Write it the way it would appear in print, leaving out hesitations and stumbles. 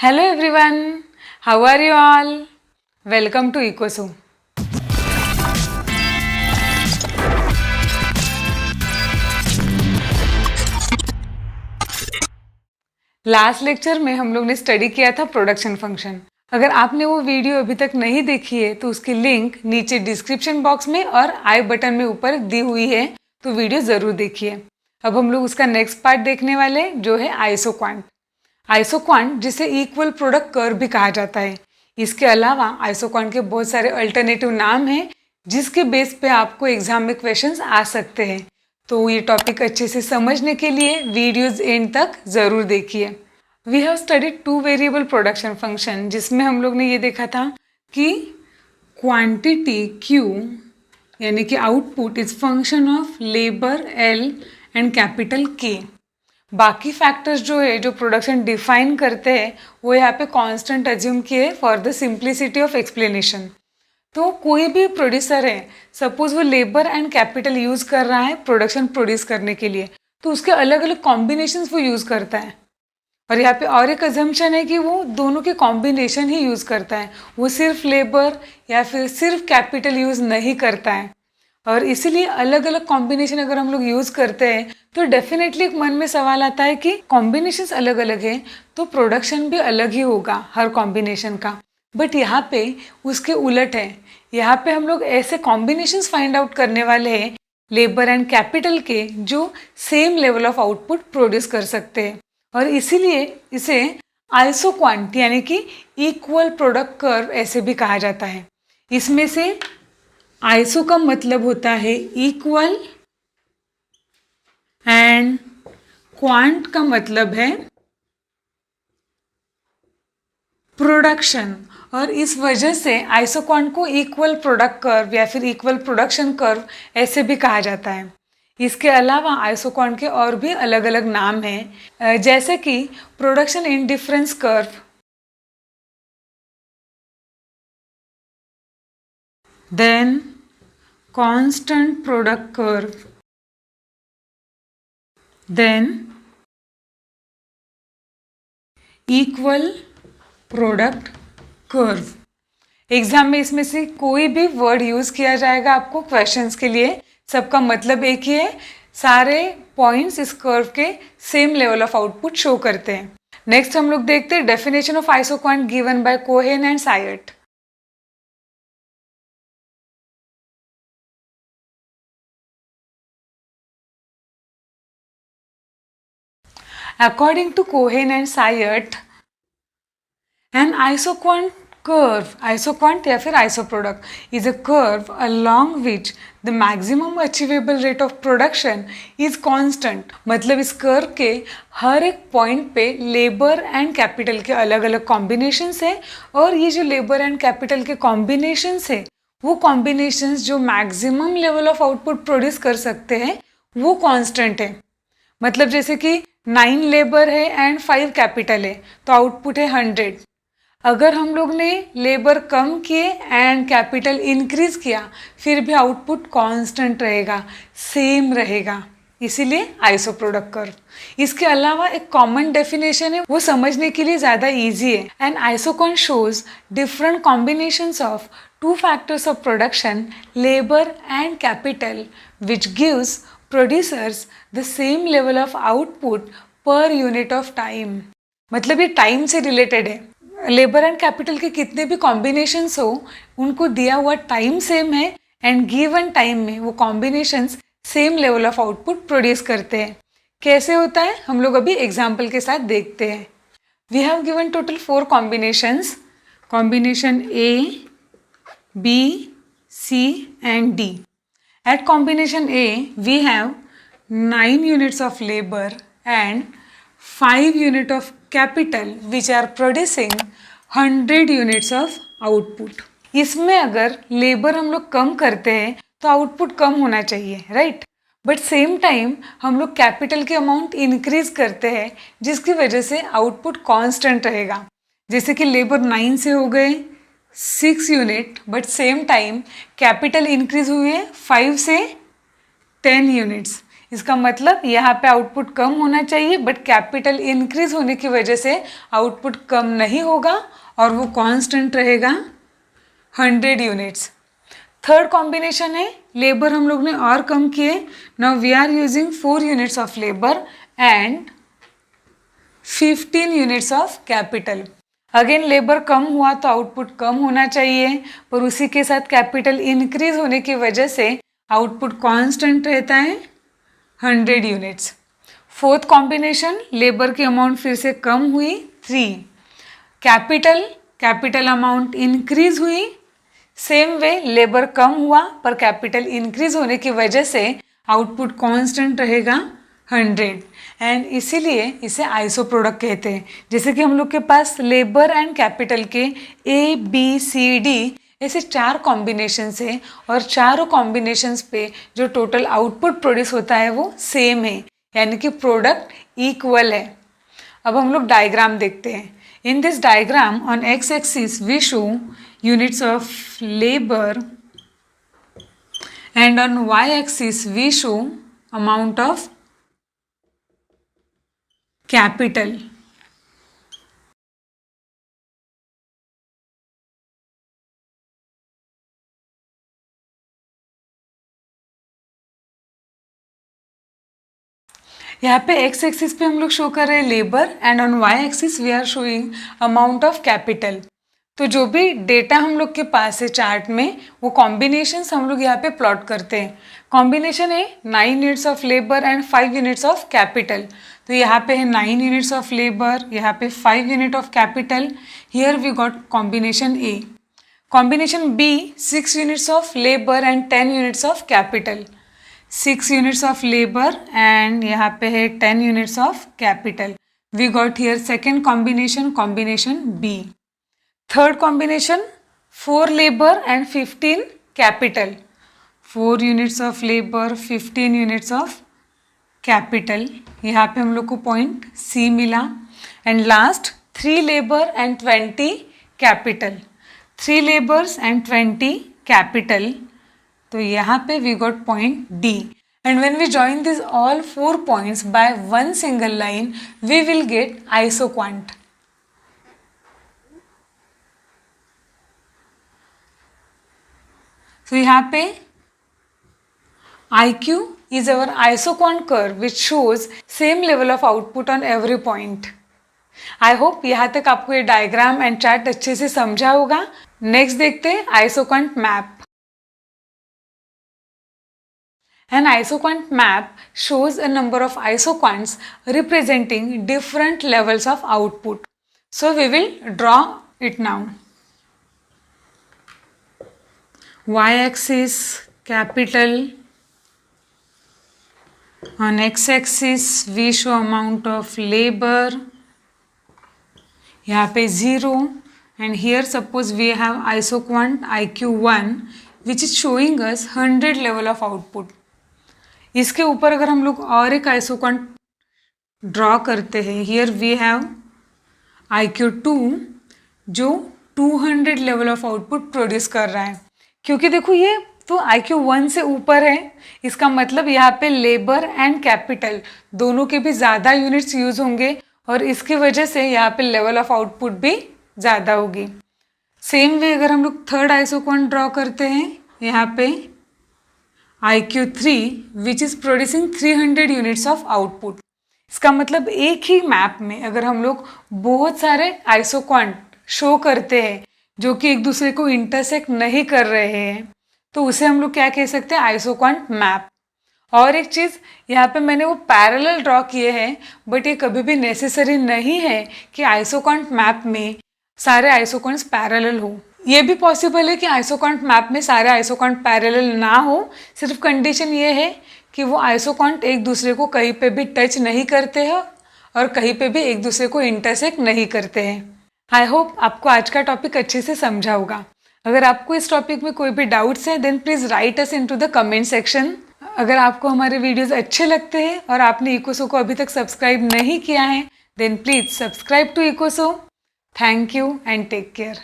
Hello everyone, how are you all? Welcome to EcoSo. Last lecture में हम लोग ने स्टडी किया था प्रोडक्शन फंक्शन। अगर आपने वो वीडियो अभी तक नहीं देखी है तो उसकी लिंक नीचे डिस्क्रिप्शन बॉक्स में और आई बटन में ऊपर दी हुई है, तो वीडियो ज़रूर देखिए। अब हम लोग उसका नेक्स्ट पार्ट देखने वाले जो है आइसोक्वांट। आइसोक्वांट जिसे इक्वल प्रोडक्ट कर्व भी कहा जाता है। इसके अलावा आइसोक्वांट के बहुत सारे अल्टरनेटिव नाम हैं जिसके बेस पे आपको एग्जाम में क्वेश्चंस आ सकते हैं। तो ये टॉपिक अच्छे से समझने के लिए वीडियोज एंड तक ज़रूर देखिए। We have studied two variable production function, जिसमें हम लोग ने ये देखा था कि क्वांटिटी Q यानी कि output is function of labour L and capital K। बाकी फैक्टर्स जो है जो प्रोडक्शन डिफाइन करते हैं वो यहाँ पे कांस्टेंट अज्यूम किए for the simplicity of explanation. तो कोई भी प्रोड्यूसर है, सपोज वो लेबर एंड कैपिटल यूज़ कर रहा है प्रोडक्शन प्रोड्यूस करने के लिए, तो उसके अलग अलग कॉम्बिनेशंस वो यूज़ करता है। और यहाँ पे और एक अजम्पशन है कि वो दोनों के कॉम्बिनेशन ही यूज़ करता है, वो सिर्फ लेबर या फिर सिर्फ कैपिटल यूज़ नहीं करता है। और इसीलिए अलग अलग कॉम्बिनेशन अगर हम लोग यूज़ करते हैं तो डेफिनेटली एक मन में सवाल आता है कि कॉम्बिनेशंस अलग अलग है तो प्रोडक्शन भी अलग ही होगा हर कॉम्बिनेशन का। बट यहाँ पे उसके उलट है, यहाँ पे हम लोग ऐसे कॉम्बिनेशंस फाइंड आउट करने वाले हैं लेबर एंड कैपिटल के जो same level of output produce कर सकते हैं। और इसीलिए इसे आइसोक्वांट यानी कि इक्वल प्रोडक्ट कर्व ऐसे भी कहा जाता है। इसमें से आइसो का मतलब होता है इक्वल एंड क्वांट का मतलब है प्रोडक्शन। और इस वजह से आइसोक्वांट को इक्वल प्रोडक्ट कर्व या फिर इक्वल प्रोडक्शन कर्व ऐसे भी कहा जाता है। इसके अलावा आइसोक्वांट के और भी अलग अलग नाम हैं, जैसे कि production indifference curve, then constant product curve, then equal product curve। Exam में इसमें से कोई भी वर्ड यूज किया जाएगा आपको क्वेश्चंस के लिए, सबका मतलब एक ही है, सारे पॉइंट्स इस कर्व के same level of output show करते हैं। नेक्स्ट हम लोग देखते हैं definition of isoquant given by Cohen and Cyert. According to Cohen and Sayat, an isoquant curve, isoquant या फिर isoproduct, is a curve along which the maximum achievable rate of production is constant। मतलब इस curve के हर एक point पे labour and capital के अलग अलग कॉम्बिनेशंस है, और ये जो लेबर एंड कैपिटल के कॉम्बिनेशंस है वो कॉम्बिनेशंस जो maximum level of output produce कर सकते हैं वो कांस्टेंट है। मतलब जैसे कि 9 लेबर है एंड 5 कैपिटल है तो आउटपुट है 100। अगर हम लोग ने लेबर कम किए एंड कैपिटल इंक्रीज किया फिर भी आउटपुट कांस्टेंट रहेगा, सेम रहेगा, इसीलिए आइसो प्रोडक्ट कर्व। इसके अलावा एक कॉमन डेफिनेशन है, वो समझने के लिए ज़्यादा इजी है। And isoquant shows different combinations of two factors of production labour and capital which gives producers the same level of output per unit of time। मतलब ये टाइम से रिलेटेड है। लेबर एंड कैपिटल के कितने भी combinations हो उनको दिया हुआ टाइम सेम है एंड गिवन टाइम में वो combinations same level of output produce करते हैं। कैसे होता है हम लोग अभी एग्जाम्पल के साथ देखते हैं। We have given total 4 combinations, combination A, B, C and D। At combination A, we have 9 units of labor and 5 units of capital which are producing 100 units of output। इसमें अगर लेबर हम लोग कम करते हैं तो आउटपुट कम होना चाहिए, right? But same time हम लोग कैपिटल के अमाउंट इंक्रीज करते हैं जिसकी वजह से आउटपुट कांस्टेंट रहेगा। जैसे कि लेबर 9 से हो गए 6 unit, but same time capital increase हुए 5 से 10 यूनिट्स। इसका मतलब यहाँ पे आउटपुट कम होना चाहिए, बट कैपिटल इंक्रीज होने की वजह से आउटपुट कम नहीं होगा और वो कांस्टेंट रहेगा 100 यूनिट्स। थर्ड कॉम्बिनेशन है, लेबर हम लोग ने और कम किए। Now we are using 4 units of labour and 15 units of capital. Again labour कम हुआ तो आउटपुट कम होना चाहिए, पर उसी के साथ कैपिटल इंक्रीज होने की वजह से आउटपुट कांस्टेंट रहता है 100 यूनिट्स। फोर्थ कॉम्बिनेशन, लेबर की अमाउंट फिर से कम हुई 3, कैपिटल अमाउंट इंक्रीज हुई, सेम वे लेबर कम हुआ पर कैपिटल इंक्रीज होने की वजह से आउटपुट कांस्टेंट रहेगा 100 एंड इसीलिए इसे आइसो प्रोडक्ट कहते हैं। जैसे कि हम लोग के पास लेबर एंड कैपिटल के A, B, C, D ऐसे 4 कॉम्बिनेशंस है और चारों कॉम्बिनेशंस पे जो टोटल आउटपुट प्रोड्यूस होता है वो सेम है, यानी कि प्रोडक्ट इक्वल है। अब हम लोग डायग्राम देखते हैं। In this diagram on X axis we show units of labour and on Y axis we show amount of capital. यहाँ पे एक्स एक्सिस पे हम लोग शो कर रहे हैं labour and on Y axis we are showing amount of capital. तो जो भी डेटा हम लोग के पास है चार्ट में वो कॉम्बिनेशंस हम लोग यहाँ पे प्लॉट करते हैं। कॉम्बिनेशन है 9 units of labour and 5 units of capital. तो यहाँ पे है 9 यूनिट्स ऑफ लेबर, यहाँ पे 5 unit of capital. Here we got combination A. Combination B 6 units of labour and 10 units of capital. 6 units of labour and यहाँ पे है 10 units of capital. We got here second combination B. Third combination 4 labour and 15 capital. 4 units of labour, 15 units of capital. यहाँ पे हम लोग को point C मिला। And last 3 labour and 20 capital. 3 labours and 20 capital. तो यहाँ पे we got point D. And when we join this all 4 points by one single line we will get isoquant. तो यहाँ पे IQ is our isoquant curve which shows same level of output on every point. I hope यहाँ तक आपको ये diagram and chart अच्छे से समझा होगा। नेक्स्ट देखते हैं isoquant map. An isoquant map shows a number of isoquants representing different levels of output. So we will draw it now. Y-axis capital. On x-axis we show amount of labor. यहाँ पे 0 and here suppose we have isoquant IQ1 which is showing us 100 level of output. इसके ऊपर अगर हम लोग और एक isoquant draw करते हैं, हियर वी हैव IQ2 जो 200 लेवल ऑफ आउटपुट प्रोड्यूस कर रहा है। क्योंकि देखो ये तो IQ1 से ऊपर है, इसका मतलब यहाँ पे लेबर एंड कैपिटल दोनों के भी ज़्यादा यूनिट्स यूज़ होंगे और इसकी वजह से यहाँ पे लेवल ऑफ आउटपुट भी ज़्यादा होगी। सेम वे अगर हम लोग थर्ड आइसोक्वांट ड्रॉ करते हैं, यहाँ पे IQ3 which is producing 300 units of output. इसका मतलब एक ही मैप में अगर हम लोग बहुत सारे आइसोक्वांट शो करते हैं जो कि एक दूसरे को इंटरसेक्ट नहीं कर रहे हैं तो उसे हम लोग क्या कह सकते हैं, आइसोक्वांट मैप। और एक चीज़ यहाँ पे मैंने वो पैरेलल ड्रॉ किए हैं, बट ये कभी भी नेसेसरी नहीं है कि आइसोक्वांट मैप में सारे आइसोक्वांट्स पैरेलल हो। ये भी पॉसिबल है कि आइसोक्वांट मैप में सारे आइसोक्वांट पैरेलल ना हो, सिर्फ कंडीशन ये है कि वो आइसोक्वांट एक दूसरे को कहीं पे भी टच नहीं करते हैं और कहीं पे भी एक दूसरे को इंटरसेक्ट नहीं करते हैं। आई होप आपको आज का टॉपिक अच्छे से समझा होगा। अगर आपको इस टॉपिक में कोई भी डाउट्स हैं then please write us into the comment section. अगर आपको हमारे वीडियोस अच्छे लगते हैं और आपने इकोसो को अभी तक सब्सक्राइब नहीं किया है then please subscribe to Ecoso. Thank you and take care.